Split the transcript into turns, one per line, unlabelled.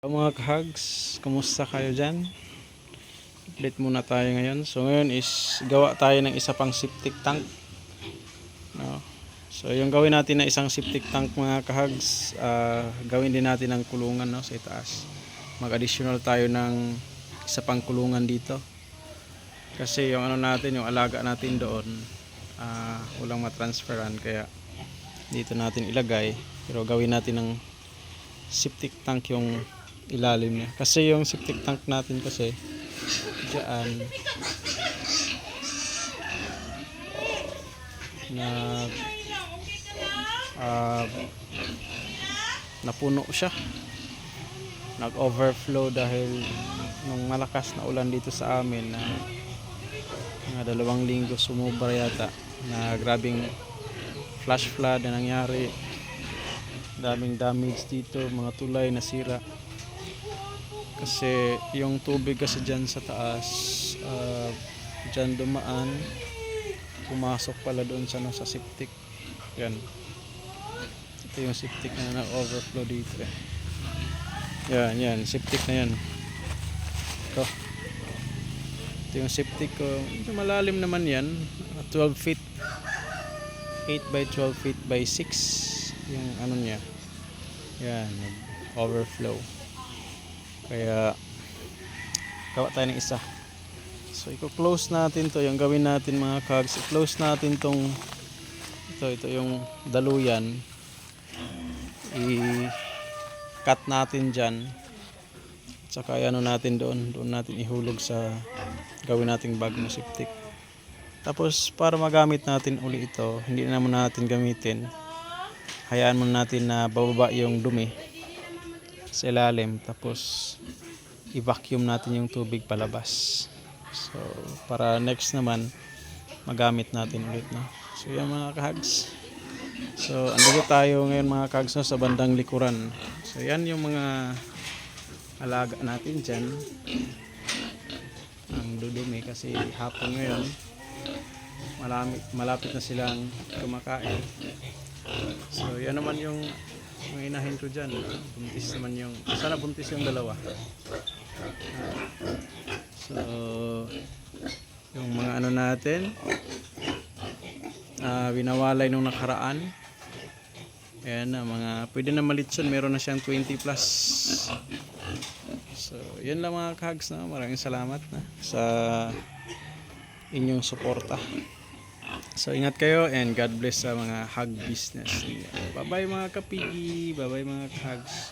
Mga kahags, kumusta kayo dyan? Update muna tayo ngayon. So ngayon is gawa tayo ng isa pang septic tank, no? So yung gawin natin na isang septic tank mga kahags, gawin din natin ng kulungan, no, sa itaas. Mag additional tayo ng isa pang kulungan dito. Kasi yung ano natin, yung alaga natin doon, walang matransferan, kaya dito natin ilagay. Pero gawin natin ng septic tank yung ilalim niya. Kasi yung septic tank natin kasi diyan napuno siya, nag-overflow dahil nung malakas na ulan dito sa amin na 2 linggo sumubra yata, na grabing flash flood na nangyari. Daming damage dito, mga tulay nasira kasi yung tubig kasi dyan sa taas, dyan dumaan, pumasok pala doon sa septic. Yan, ito yung septic na nag-overflow dito. Yan, septic na yan. Ito yung septic ko. Ito malalim naman yan, 12 feet, 8 by 12 feet by 6 yung ano niya. Yan, overflow. Kaya gawa tayo ng isa. So i-close natin to, yung gawin natin mga kags, i-close natin tong ito yung daluyan, i-cut natin dyan, tsaka ano natin doon natin ihulog sa gawin nating bagong septic. Tapos para magamit natin uli ito, hindi naman natin gamitin, hayaan muna natin na bababa yung dumi sa ilalim, tapos i-vacuum natin yung tubig palabas. So para next naman magamit natin ulit, no? So yan mga kahags, so andito tayo ngayon mga kahags, no, sa bandang likuran. So yan yung mga alaga natin dyan, ang dudumi kasi hapon ngayon, malapit na silang kumakain. So yan naman yung mga inahin ko dyan. Buntis naman yung, sana buntis yung dalawa. So yung mga ano natin, binawalay nung nakaraan. Ayan na, mga pwede na malitson, meron na siyang 20 plus. So yun lang mga kahags, na maraming salamat na sa inyong suporta. So ingat kayo and God bless sa mga hog business. Bye bye mga kapigi, bye bye mga kahags.